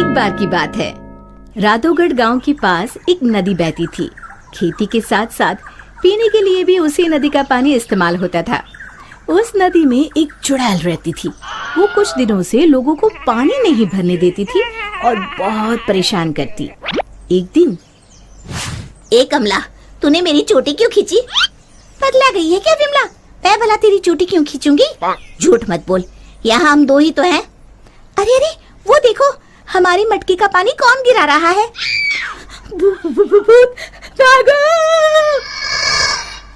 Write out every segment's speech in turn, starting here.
एक बार की बात है, राधोगढ़ गांव के पास एक नदी बहती थी। खेती के साथ साथ पीने के लिए भी उसी नदी का पानी इस्तेमाल होता था। उस नदी में एक चुड़ैल रहती थी। वो कुछ दिनों से लोगों को पानी नहीं भरने देती थी और बहुत परेशान करती। एक दिन, ए कमला, तूने मेरी चोटी क्यों खींची? पगला गई है क्या विमला? मैं भला तेरी चोटी क्यों खींचूंगी? झूठ मत बोल, यहाँ हम दो ही तो हैं। अरे अरे, वो देखो, हमारी मटकी का पानी कौन गिरा रहा है?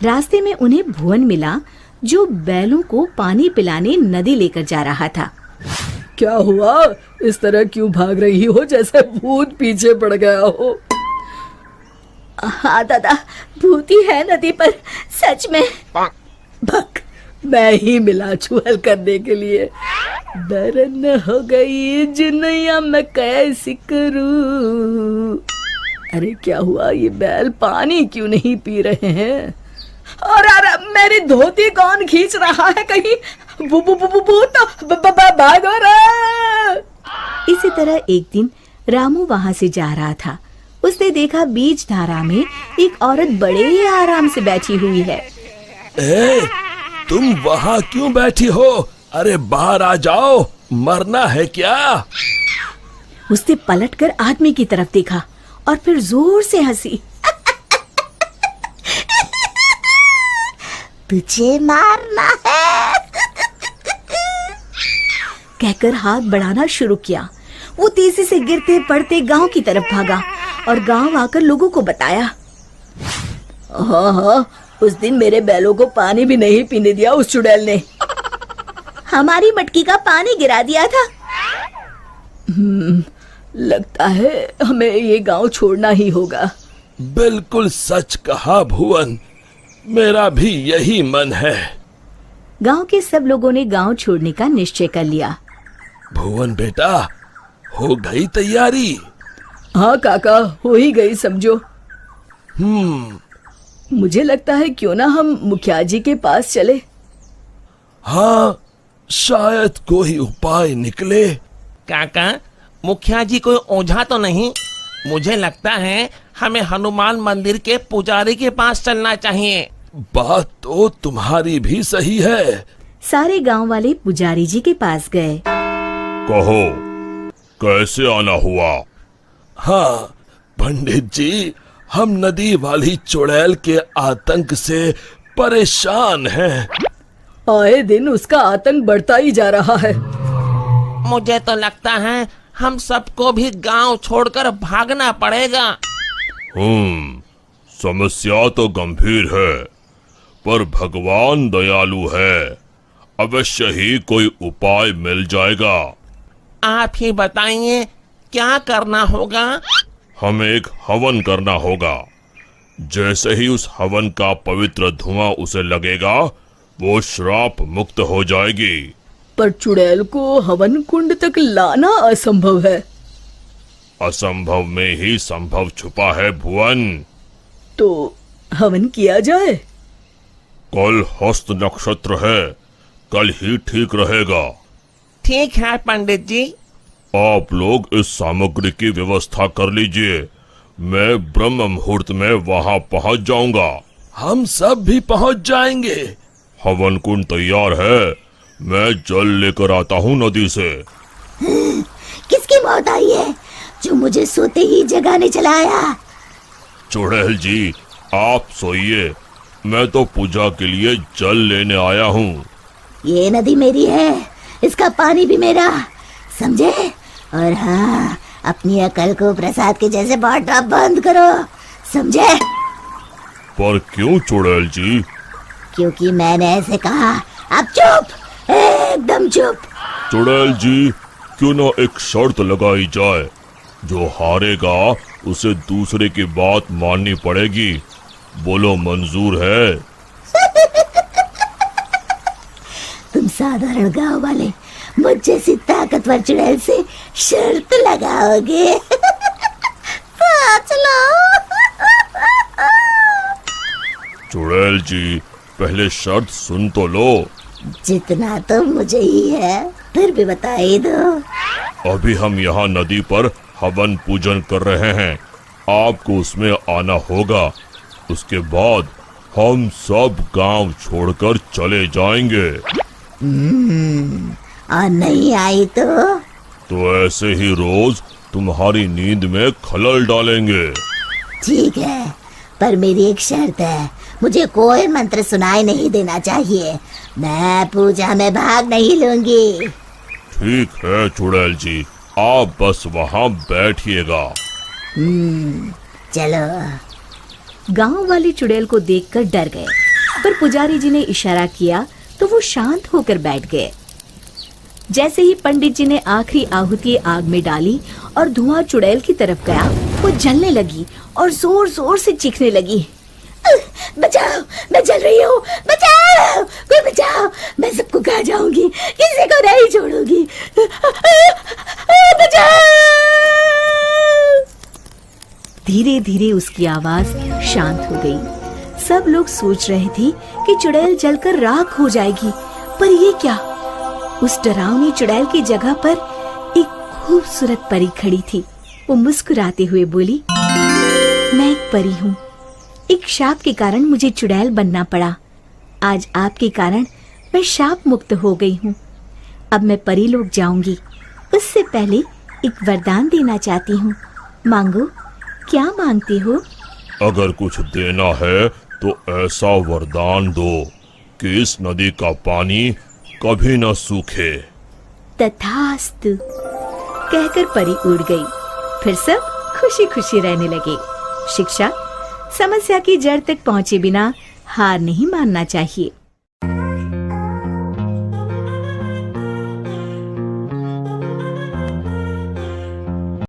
रास्ते में उन्हें भुवन मिला, जो बैलों को पानी पिलाने नदी लेकर जा रहा था। क्या हुआ? इस तरह क्यों भाग रही हो जैसे भूत पीछे पड़ गया हो? हाँ दादा, भूत ही है नदी पर, सच में। भक, मैं ही मिला चुहल करने के लिए। दरन हो गई जिनैया मैं कैसी करूं। अरे क्या हुआ, ये बैल पानी क्यों नहीं पी रहे हैं? और मेरी धोती कौन खींच रहा है? कहीं भूत भागो रे। इसी तरह एक दिन रामू वहाँ से जा रहा था। उसने देखा बीच धारा में एक औरत बड़े आराम से बैठी हुई है। ए, तुम वहाँ क्यों बैठी हो? अरे बाहर आ जाओ, मरना है क्या? उसने पलटकर आदमी की तरफ देखा और फिर जोर से हंसी। तुझे मारना है कहकर हाथ बढ़ाना शुरू किया। वो तेजी से गिरते पड़ते गांव की तरफ भागा और गांव आकर लोगों को बताया। हाँ, उस दिन मेरे बैलों को पानी भी नहीं पीने दिया उस चुड़ैल ने। हमारी मटकी का पानी गिरा दिया था। लगता है हमें ये गांव छोड़ना ही होगा। बिल्कुल सच कहा भुवन, मेरा भी यही मन है। गांव के सब लोगों ने गांव छोड़ने का निश्चय कर लिया। भुवन बेटा, हो गई तैयारी? हाँ काका, हो ही गई समझो। मुझे लगता है क्यों ना हम मुखिया जी के पास चले। हाँ, शायद कोई उपाय निकले। काका, मुखिया जी कोई ओझा तो नहीं? मुझे लगता है हमें हनुमान मंदिर के पुजारी के पास चलना चाहिए। बात तो तुम्हारी भी सही है। सारे गांव वाले पुजारी जी के पास गए। कहो, कैसे आना हुआ? हाँ पंडित जी, हम नदी वाली चुड़ैल के आतंक से परेशान हैं। आए दिन उसका आतंक बढ़ता ही जा रहा है। मुझे तो लगता है हम सबको भी गांव छोड़कर भागना पड़ेगा। समस्या तो गंभीर है, पर भगवान दयालु है। अवश्य ही कोई उपाय मिल जाएगा। आप ही बताइए, क्या करना होगा? हमें एक हवन करना होगा। जैसे ही उस हवन का पवित्र धुआं उसे लगेगा, वो श्राप मुक्त हो जाएगी। पर चुड़ैल को हवन कुंड तक लाना असंभव है। असंभव में ही संभव छुपा है भुवन। तो हवन किया जाए। कल हस्त नक्षत्र है, कल ही ठीक रहेगा। ठीक है पंडित जी। आप लोग इस सामग्री की व्यवस्था कर लीजिए। मैं ब्रह्म मुहूर्त में वहाँ पहुँच जाऊंगा। हम सब भी पहुँच जाएंगे। हवन कुंड तैयार है, मैं जल लेकर आता हूँ नदी से। किसकी मौत आई है जो मुझे सोते ही जगाने चला आया? चुड़ैल जी, आप सोइए, मैं तो पूजा के लिए जल लेने आया हूँ। ये नदी मेरी है, इसका पानी भी मेरा, समझे? और हाँ, अपनी अकल को प्रसाद के जैसे बांटना बंद करो, समझे? पर क्यों चुड़ैल जी? क्योंकि मैंने ऐसे कहा। अब चुप, एकदम चुप। चुड़ैल जी, क्यों ना एक शर्त लगाई जाए। जो हारेगा उसे दूसरे की बात माननी पड़ेगी। बोलो, मंजूर है? तुम साधारण गांव वाले मुझ जैसी ताकतवर चुड़ैल से शर्त लगाओगे? चुड़ैल जी, पहले शर्त सुन तो लो। जितना तो मुझे ही है, फिर भी बता ही दो। अभी हम यहाँ नदी पर हवन पूजन कर रहे हैं, आपको उसमें आना होगा। उसके बाद हम सब गांव छोड़कर चले जाएंगे। और नहीं आई तो ऐसे ही रोज तुम्हारी नींद में खलल डालेंगे। ठीक है, पर मेरी एक शर्त है, मुझे कोई मंत्र सुनाई नहीं देना चाहिए। मैं पूजा में भाग नहीं लूंगी। ठीक है चुड़ैल जी, आप बस वहाँ बैठिएगा। चलो। गांव वाले चुड़ैल को देखकर डर गए, पर पुजारी जी ने इशारा किया तो वो शांत होकर बैठ गए। जैसे ही पंडित जी ने आखिरी आहुति आग में डाली और धुआं चुड़ैल की तरफ गया, वो जलने लगी और जोर जोर से चीखने लगी। बचाओ, मैं जल रही हूँ, बचाओ, कोई बचाओ, मैं सबको खा जाऊंगी, किसी को नहीं छोड़ूंगी, बचाओ। धीरे धीरे उसकी आवाज शांत हो गई। सब लोग सोच रहे थे कि चुड़ैल जलकर राख हो जाएगी, पर ये क्या? उस डरावनी चुड़ैल की जगह पर एक खूबसूरत परी खड़ी थी। वो मुस्कुराते हुए बोली, मैं एक परी हूँ। एक शाप के कारण मुझे चुड़ैल बनना पड़ा। आज आपके कारण मैं शाप मुक्त हो गई हूँ। अब मैं परी लोग जाऊंगी। उससे पहले एक वरदान देना चाहती हूँ। मांगो, क्या मांगती हो? अगर कुछ देना है तो ऐसा वरदान दो कि इस नदी का पानी कभी न सूखे। तथास्तु कहकर परी उड़ गई। फिर सब खुशी खुशी रहने लगे। शिक्षा, समस्या की जड़ तक पहुंचे बिना हार नहीं मानना चाहिए।